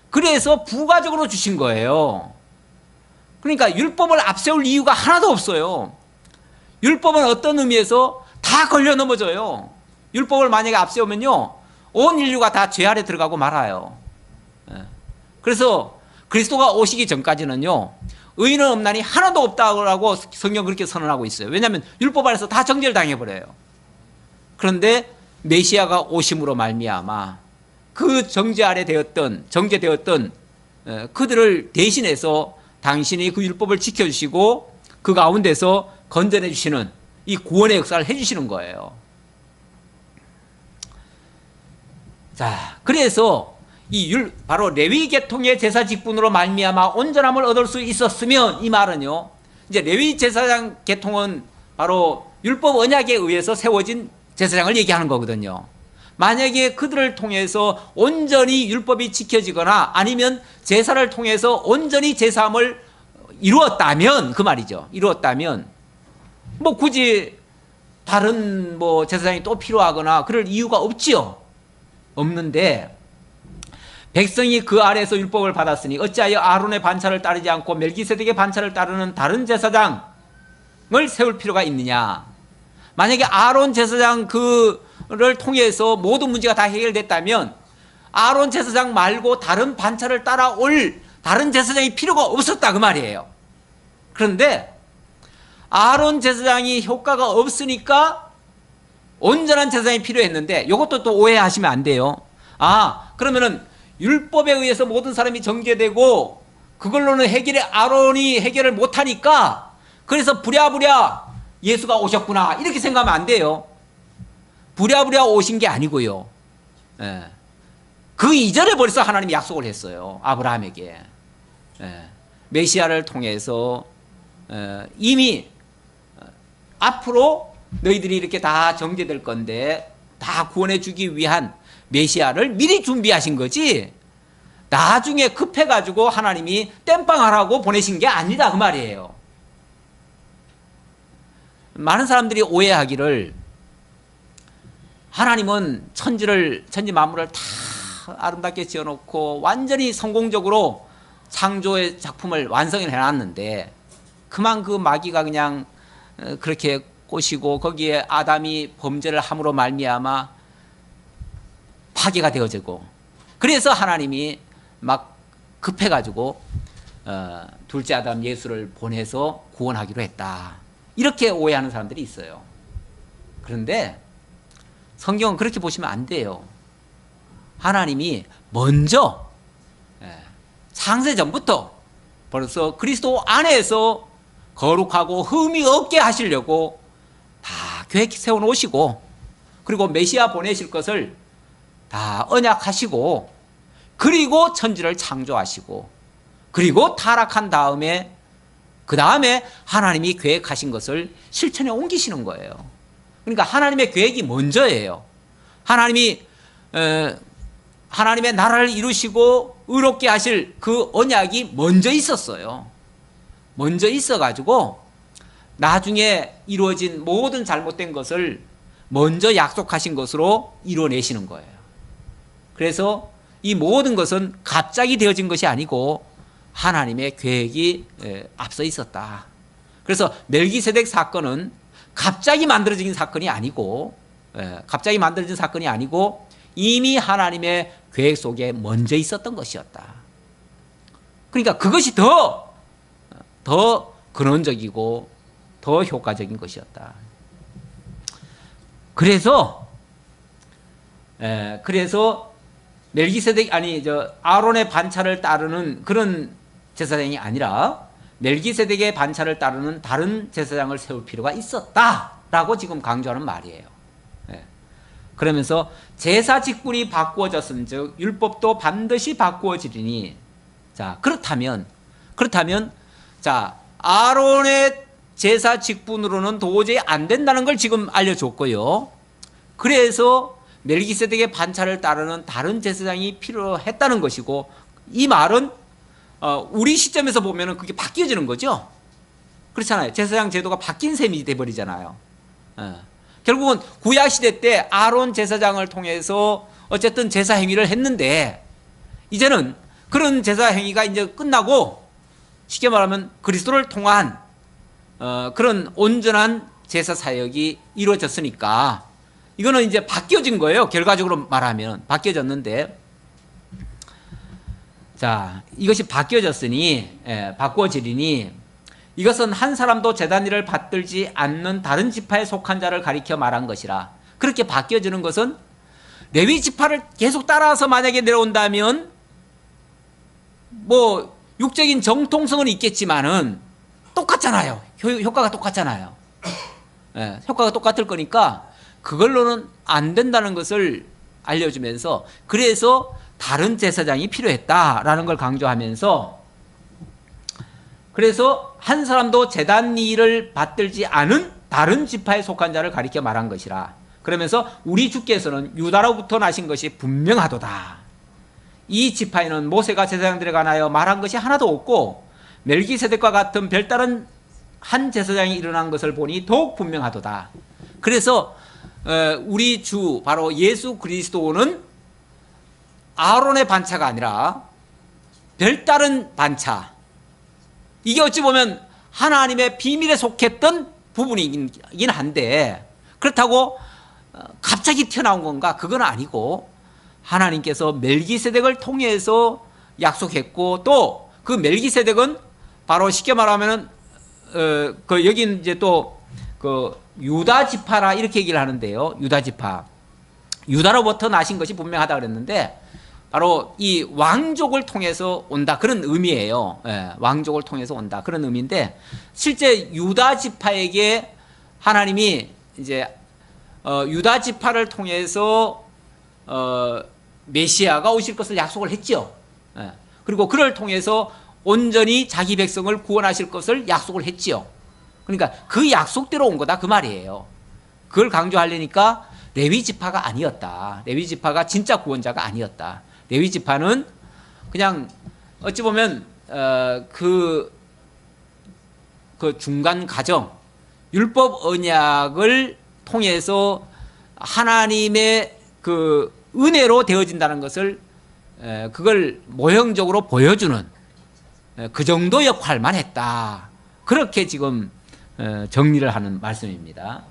그래서 부가적으로 주신 거예요. 그러니까 율법을 앞세울 이유가 하나도 없어요. 율법은 어떤 의미에서 다 걸려 넘어져요. 율법을 만약에 앞세우면요, 온 인류가 다 죄 아래 들어가고 말아요. 그래서 그리스도가 오시기 전까지는요, 의인은 없나니 하나도 없다고 성경 그렇게 선언하고 있어요. 왜냐하면 율법 아래서 다 정죄당해버려요. 그런데 메시아가 오심으로 말미암아 그 정죄되었던 그들을 대신해서 당신이 그 율법을 지켜주시고 그 가운데서 건져내 주시는 이 구원의 역사를 해주시는 거예요. 자, 그래서 바로 레위 계통의 제사 직분으로 말미암아 온전함을 얻을 수 있었으면, 이 말은요, 이제 레위 제사장 계통은 바로 율법 언약에 의해서 세워진 제사장을 얘기하는 거거든요. 만약에 그들을 통해서 온전히 율법이 지켜지거나 아니면 제사를 통해서 온전히 제사함을 이루었다면, 그 말이죠. 이루었다면 뭐 굳이 다른 뭐 제사장이 또 필요하거나 그럴 이유가 없지요. 없는데, 백성이 그 아래에서 율법을 받았으니 어찌하여 아론의 반차를 따르지 않고 멜기세덱의 반차를 따르는 다른 제사장을 세울 필요가 있느냐. 만약에 아론 제사장 그를 통해서 모든 문제가 다 해결됐다면 아론 제사장 말고 다른 반차를 따라올 다른 제사장이 필요가 없었다, 그 말이에요. 그런데 아론 제사장이 효과가 없으니까 온전한 제사장이 필요했는데, 이것도 또 오해하시면 안 돼요. 그러면은 율법에 의해서 모든 사람이 정죄되고 그걸로는 아론이 해결을 못하니까 그래서 부랴부랴 예수가 오셨구나, 이렇게 생각하면 안 돼요. 부랴부랴 오신 게 아니고요, 그 이전에 벌써 하나님이 약속을 했어요, 아브라함에게. 메시아를 통해서 이미 앞으로 너희들이 이렇게 다 정죄될 건데 다 구원해 주기 위한 메시아를 미리 준비하신 거지, 나중에 급해가지고 하나님이 땜빵하라고 보내신 게 아니다, 그 말이에요. 많은 사람들이 오해하기를 하나님은 천지 만물을 다 아름답게 지어놓고 완전히 성공적으로 창조의 작품을 완성해 놨는데 그만 그 마귀가 그냥 그렇게 꼬시고 거기에 아담이 범죄를 함으로 말미암아 파괴가 되어지고, 그래서 하나님이 막 급해가지고 둘째 아담 예수를 보내서 구원하기로 했다, 이렇게 오해하는 사람들이 있어요. 그런데 성경은 그렇게 보시면 안 돼요. 하나님이 먼저 창세 전부터 벌써 그리스도 안에서 거룩하고 흠이 없게 하시려고 다 계획 세워놓으시고, 그리고 메시아 보내실 것을 다 언약하시고, 그리고 천지를 창조하시고, 그리고 타락한 다음에 그 다음에 하나님이 계획하신 것을 실천에 옮기시는 거예요. 그러니까 하나님의 계획이 먼저예요. 하나님이 하나님의 나라를 이루시고 의롭게 하실 그 언약이 먼저 있었어요. 먼저 있어가지고 나중에 이루어진 모든 잘못된 것을 먼저 약속하신 것으로 이루어내시는 거예요. 그래서 이 모든 것은 갑자기 되어진 것이 아니고 하나님의 계획이 앞서 있었다. 그래서 멜기세덱 사건은 갑자기 만들어진 사건이 아니고 이미 하나님의 계획 속에 먼저 있었던 것이었다. 그러니까 그것이 더 근원적이고 더 효과적인 것이었다. 그래서 멜기세덱 아론의 반차를 따르는 그런 제사장이 아니라 멜기세덱의 반차를 따르는 다른 제사장을 세울 필요가 있었다라고 지금 강조하는 말이에요. 그러면서 제사 직분이 바꾸어졌은즉 율법도 반드시 바꾸어지리니, 자 그렇다면 자 아론의 제사 직분으로는 도저히 안 된다는 걸 지금 알려줬고요. 그래서 멜기세덱의 반차를 따르는 다른 제사장이 필요했다는 것이고, 이 말은 우리 시점에서 보면은 그게 바뀌어지는 거죠. 그렇잖아요. 제사장 제도가 바뀐 셈이 돼버리잖아요. 결국은 구약 시대 때 아론 제사장을 통해서 어쨌든 제사 행위를 했는데, 이제는 그런 제사 행위가 이제 끝나고 쉽게 말하면 그리스도를 통한 그런 온전한 제사 사역이 이루어졌으니까 이거는 이제 바뀌어진 거예요. 결과적으로 말하면 바뀌어졌는데, 자 이것이 바꾸어지리니 이것은 한 사람도 제단 일을 받들지 않는 다른 지파에 속한 자를 가리켜 말한 것이라. 그렇게 바뀌어지는 것은 레위 지파를 계속 따라서 만약에 내려온다면 뭐 육적인 정통성은 있겠지만은 똑같잖아요. 효과가 똑같잖아요. 효과가 똑같을 거니까 그걸로는 안 된다는 것을 알려주면서, 그래서 다른 제사장이 필요했다라는 걸 강조하면서, 그래서 한 사람도 제단 일을 받들지 않은 다른 지파에 속한 자를 가리켜 말한 것이라. 그러면서 우리 주께서는 유다로부터 나신 것이 분명하도다. 이 지파에는 모세가 제사장들에 관하여 말한 것이 하나도 없고 멜기세덱과 같은 별다른 한 제사장이 일어난 것을 보니 더욱 분명하도다. 그래서 우리 주 바로 예수 그리스도는 아론의 반차가 아니라 별다른 반차, 이게 어찌 보면 하나님의 비밀에 속했던 부분이긴 한데, 그렇다고 갑자기 튀어나온 건가? 그건 아니고 하나님께서 멜기세덱을 통해서 약속했고, 또 그 멜기세덱은 바로 쉽게 말하면은 여기 이제 또 그 유다 지파라 이렇게 얘기를 하는데요. 유다 지파, 유다로부터 나신 것이 분명하다 그랬는데 바로 이 왕족을 통해서 온다 그런 의미예요. 왕족을 통해서 온다 그런 의미인데, 실제 유다 지파에게 하나님이 이제 유다 지파를 통해서 메시아가 오실 것을 약속을 했죠. 그리고 그를 통해서 온전히 자기 백성을 구원하실 것을 약속을 했지요. 그러니까 그 약속대로 온 거다 그 말이에요. 그걸 강조하려니까 레위 지파가 아니었다. 레위 지파가 진짜 구원자가 아니었다. 레위 지파는 그냥 어찌 보면 그 중간 과정, 율법 언약을 통해서 하나님의 그 은혜로 되어진다는 것을 그걸 모형적으로 보여주는 그 정도 역할만 했다. 그렇게 지금 정리를 하는 말씀입니다.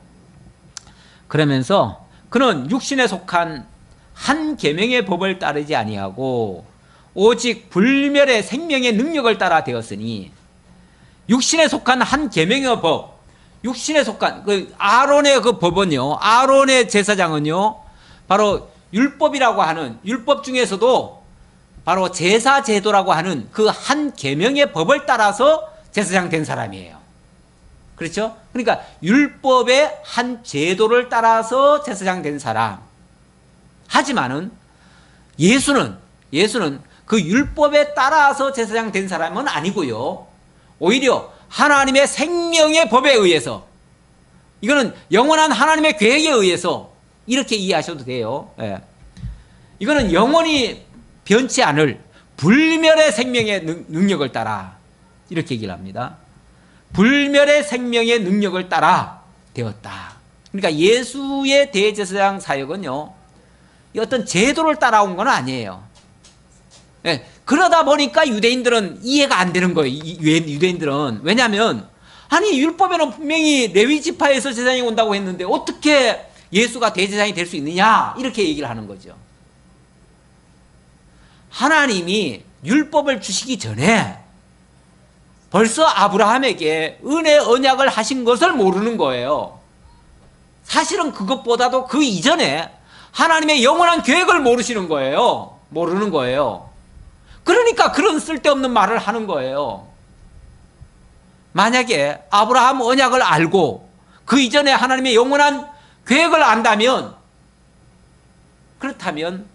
그러면서 그는 육신에 속한 한 계명의 법을 따르지 아니하고 오직 불멸의 생명의 능력을 따라 되었으니, 육신에 속한 한 계명의 법, 육신에 속한 그 아론의 그 법은요, 아론의 제사장은요, 바로 율법이라고 하는, 율법 중에서도 바로 제사 제도라고 하는 그 한 계명의 법을 따라서 제사장 된 사람이에요. 그렇죠? 그러니까 율법의 한 제도를 따라서 제사장 된 사람. 하지만은 예수는 그 율법에 따라서 제사장 된 사람은 아니고요, 오히려 하나님의 생명의 법에 의해서, 이거는 영원한 하나님의 계획에 의해서 이렇게 이해하셔도 돼요. 예. 이거는 영원히 변치 않을 불멸의 생명의 능력을 따라, 이렇게 얘기를 합니다. 불멸의 생명의 능력을 따라 되었다. 그러니까 예수의 대제사장 사역은요, 어떤 제도를 따라온 건 아니에요. 예, 그러다 보니까 유대인들은 이해가 안 되는 거예요. 유대인들은. 왜냐하면 아니 율법에는 분명히 레위 지파에서 제사장이 온다고 했는데 어떻게 예수가 대제사장이 될 수 있느냐, 이렇게 얘기를 하는 거죠. 하나님이 율법을 주시기 전에 벌써 아브라함에게 은혜 언약을 하신 것을 모르는 거예요. 사실은 그것보다도 그 이전에 하나님의 영원한 계획을 모르시는 거예요. 모르는 거예요. 그러니까 그런 쓸데없는 말을 하는 거예요. 만약에 아브라함 언약을 알고 그 이전에 하나님의 영원한 계획을 안다면, 그렇다면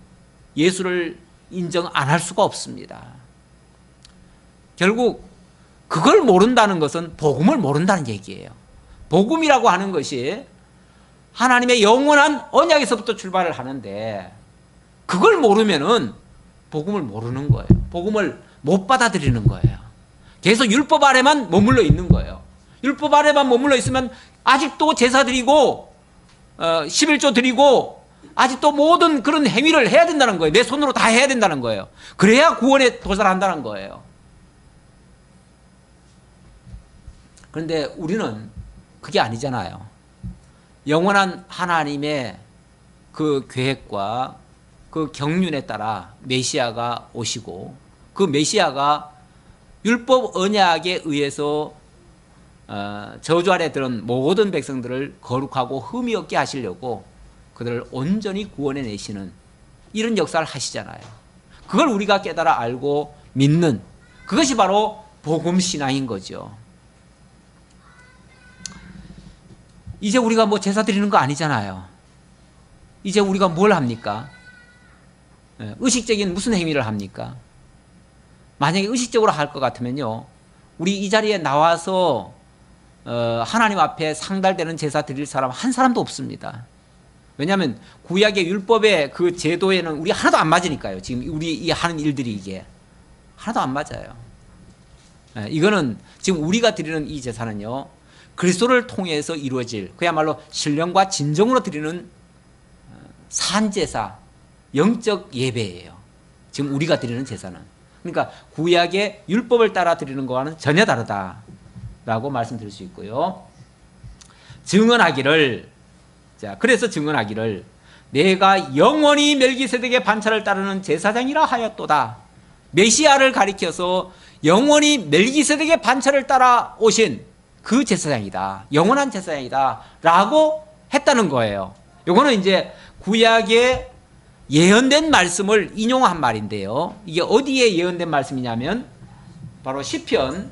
예수를 인정 안 할 수가 없습니다. 결국 그걸 모른다는 것은 복음을 모른다는 얘기예요. 복음이라고 하는 것이 하나님의 영원한 언약에서부터 출발을 하는데, 그걸 모르면은 복음을 모르는 거예요. 복음을 못 받아들이는 거예요. 계속 율법 아래만 머물러 있는 거예요. 율법 아래만 머물러 있으면 아직도 제사 드리고 11조 드리고 아직도 모든 그런 행위를 해야 된다는 거예요. 내 손으로 다 해야 된다는 거예요. 그래야 구원에 도달한다는 거예요. 그런데 우리는 그게 아니잖아요. 영원한 하나님의 그 계획과 그 경륜에 따라 메시아가 오시고, 그 메시아가 율법 언약에 의해서 저주 아래 들은 모든 백성들을 거룩하고 흠이 없게 하시려고 그들을 온전히 구원해 내시는 이런 역사를 하시잖아요. 그걸 우리가 깨달아 알고 믿는, 그것이 바로 복음 신앙인 거죠. 이제 우리가 뭐 제사 드리는 거 아니잖아요. 이제 우리가 뭘 합니까? 의식적인 무슨 행위를 합니까? 만약에 의식적으로 할 것 같으면요, 우리 이 자리에 나와서 하나님 앞에 상달되는 제사 드릴 사람 한 사람도 없습니다. 왜냐하면 구약의 율법의 그 제도에는 우리 하나도 안 맞으니까요. 지금 우리 이 하는 일들이 이게 하나도 안 맞아요. 이거는 지금 우리가 드리는 이 제사는요, 그리스도를 통해서 이루어질 그야말로 신령과 진정으로 드리는 산제사, 영적 예배예요. 지금 우리가 드리는 제사는. 그러니까 구약의 율법을 따라 드리는 것과는 전혀 다르다라고 말씀드릴 수 있고요. 증언하기를, 자, 그래서 증언하기를 내가 영원히 멜기세덱의 반차를 따르는 제사장이라 하였도다. 메시아를 가리켜서 영원히 멜기세덱의 반차를 따라 오신 그 제사장이다. 영원한 제사장이다. 라고 했다는 거예요. 요거는 이제 구약의 예언된 말씀을 인용한 말인데요. 이게 어디에 예언된 말씀이냐면 바로 시편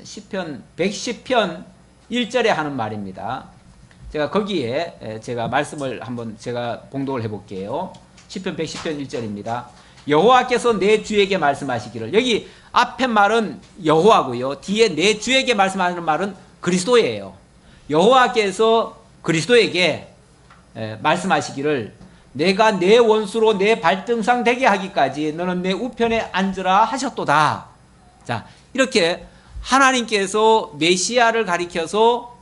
110편 1절에 하는 말입니다. 제가 거기에 제가 말씀을 한번 제가 봉독을 해볼게요. 시편 110편 1절입니다. 여호와께서 내 주에게 말씀하시기를, 여기 앞에 말은 여호와고요, 뒤에 내 주에게 말씀하는 말은 그리스도예요. 여호와께서 그리스도에게 말씀하시기를 내가 내 원수로 내 발등상 되게 하기까지 너는 내 우편에 앉으라 하셨도다. 자, 이렇게 하나님께서 메시아를 가리켜서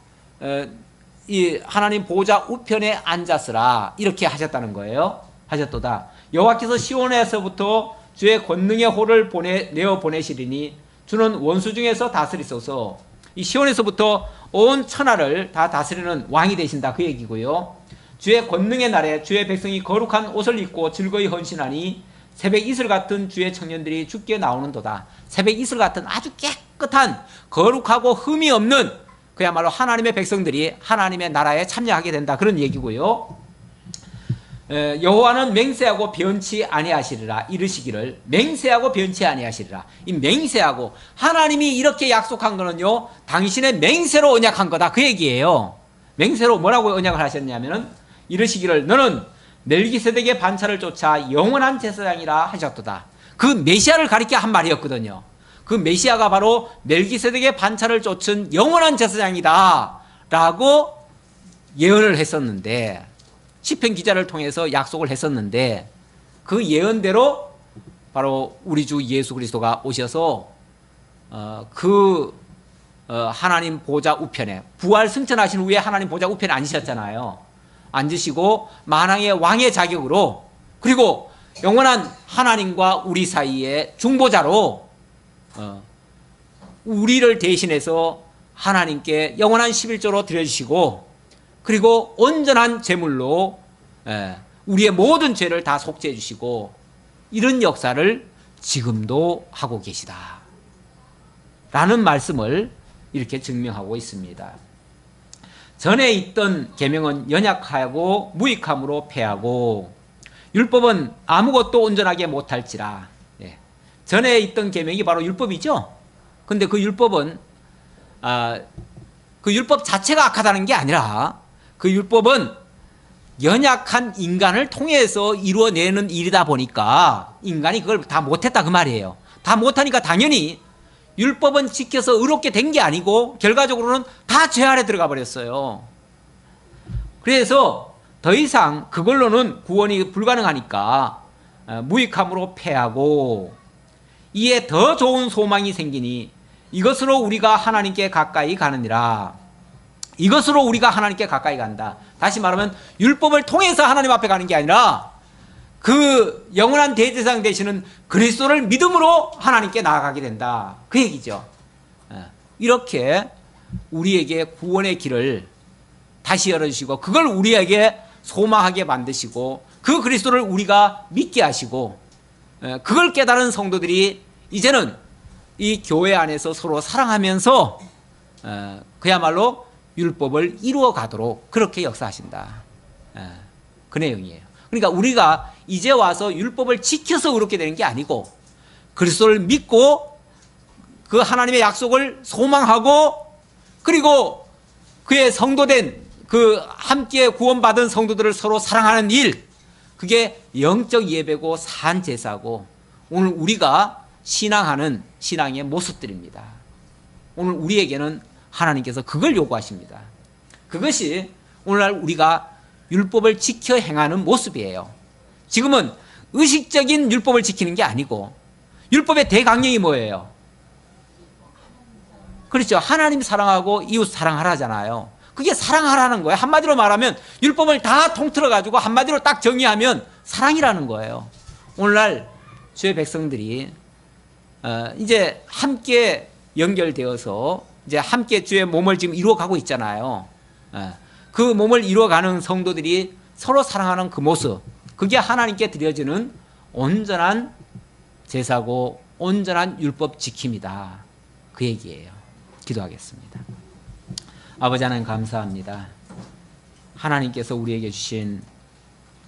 이 하나님 보좌 우편에 앉았으라 이렇게 하셨다는 거예요. 하셨도다. 여호와께서 시온에서부터 주의 권능의 호를 내어 보내시리니 주는 원수 중에서 다스리소서. 이 시온에서부터 온 천하를 다 다스리는 왕이 되신다, 그 얘기고요. 주의 권능의 날에 주의 백성이 거룩한 옷을 입고 즐거이 헌신하니 새벽 이슬 같은 주의 청년들이 주께 나오는도다. 새벽 이슬 같은 아주 깨끗한 거룩하고 흠이 없는 그야말로 하나님의 백성들이 하나님의 나라에 참여하게 된다, 그런 얘기고요. 여호와는 맹세하고 변치 아니하시리라 이르시기를, 맹세하고 변치 아니하시리라. 이 맹세하고, 하나님이 이렇게 약속한 거는요, 당신의 맹세로 언약한 거다, 그 얘기예요. 맹세로 뭐라고 언약을 하셨냐면은 이르시기를 너는 멜기세덱의 반차를 쫓아 영원한 제사장이라 하셨도다. 그 메시아를 가리켜 한 말이었거든요. 그 메시아가 바로 멜기세덱의 반차를 쫓은 영원한 제사장이다 라고 예언을 했었는데, 시편 기자를 통해서 약속을 했었는데, 그 예언대로 바로 우리 주 예수 그리스도가 오셔서 하나님 보좌 우편에, 부활 승천하신 후에 하나님 보좌 우편에 앉으셨잖아요. 앉으시고 만왕의 왕의 자격으로, 그리고 영원한 하나님과 우리 사이의 중보자로 우리를 대신해서 하나님께 영원한 11조로 드려주시고, 그리고 온전한 제물로 우리의 모든 죄를 다 속죄해 주시고, 이런 역사를 지금도 하고 계시다 라는 말씀을 이렇게 증명하고 있습니다. 전에 있던 계명은 연약하고 무익함으로 패하고, 율법은 아무것도 온전하게 못할지라. 전에 있던 계명이 바로 율법이죠. 근데 그 율법은 그 율법 자체가 악하다는 게 아니라, 그 율법은 연약한 인간을 통해서 이루어내는 일이다 보니까 인간이 그걸 다 못했다 그 말이에요. 다 못하니까 당연히 율법은 지켜서 의롭게 된 게 아니고 결과적으로는 다 죄 아래 들어가 버렸어요. 그래서 더 이상 그걸로는 구원이 불가능하니까 무익함으로 패하고, 이에 더 좋은 소망이 생기니 이것으로 우리가 하나님께 가까이 가느니라. 이것으로 우리가 하나님께 가까이 간다. 다시 말하면 율법을 통해서 하나님 앞에 가는 게 아니라 그 영원한 대제사장 되시는 그리스도를 믿음으로 하나님께 나아가게 된다, 그 얘기죠. 이렇게 우리에게 구원의 길을 다시 열어주시고, 그걸 우리에게 소망하게 만드시고, 그 그리스도를 우리가 믿게 하시고, 그걸 깨달은 성도들이 이제는 이 교회 안에서 서로 사랑하면서 그야말로 율법을 이루어 가도록 그렇게 역사하신다, 그 내용이에요. 그러니까 우리가 이제 와서 율법을 지켜서 그렇게 되는 게 아니고, 그리스도를 믿고 그 하나님의 약속을 소망하고, 그리고 그의 성도된 그 함께 구원받은 성도들을 서로 사랑하는 일, 그게 영적 예배고 산 제사고 오늘 우리가 신앙하는 신앙의 모습들입니다. 오늘 우리에게는 하나님께서 그걸 요구하십니다. 그것이 오늘날 우리가 율법을 지켜 행하는 모습이에요. 지금은 의식적인 율법을 지키는 게 아니고, 율법의 대강령이 뭐예요? 그렇죠. 하나님 사랑하고 이웃 사랑하라잖아요. 그게 사랑하라는 거예요. 한마디로 말하면 율법을 다 통틀어 가지고 한마디로 딱 정의하면 사랑이라는 거예요. 오늘날 주의 백성들이 이제 함께 연결되어서 이제 함께 주의 몸을 지금 이루어가고 있잖아요. 그 몸을 이루어가는 성도들이 서로 사랑하는 그 모습, 그게 하나님께 드려지는 온전한 제사고 온전한 율법 지킴이다, 그 얘기예요. 기도하겠습니다. 아버지 하나님 감사합니다. 하나님께서 우리에게 주신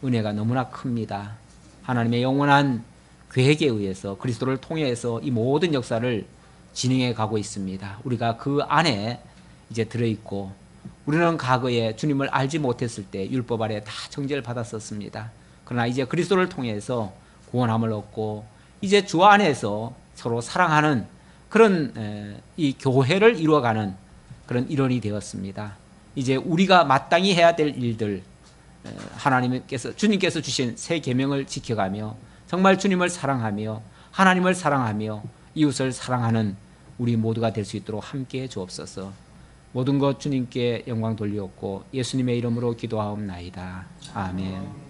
은혜가 너무나 큽니다. 하나님의 영원한 계획에 의해서 그리스도를 통해서 이 모든 역사를 진행해 가고 있습니다. 우리가 그 안에 이제 들어있고, 우리는 과거에 주님을 알지 못했을 때 율법 아래 다 정죄를 받았었습니다. 그러나 이제 그리스도를 통해서 구원함을 얻고, 이제 주 안에서 서로 사랑하는 그런 이 교회를 이루어가는 그런 일원이 되었습니다. 이제 우리가 마땅히 해야 될 일들, 주님께서 주신 새 계명을 지켜가며 정말 주님을 사랑하며 하나님을 사랑하며 이웃을 사랑하는 우리 모두가 될 수 있도록 함께해 주옵소서. 모든 것 주님께 영광 돌리옵고 예수님의 이름으로 기도하옵나이다. 아멘.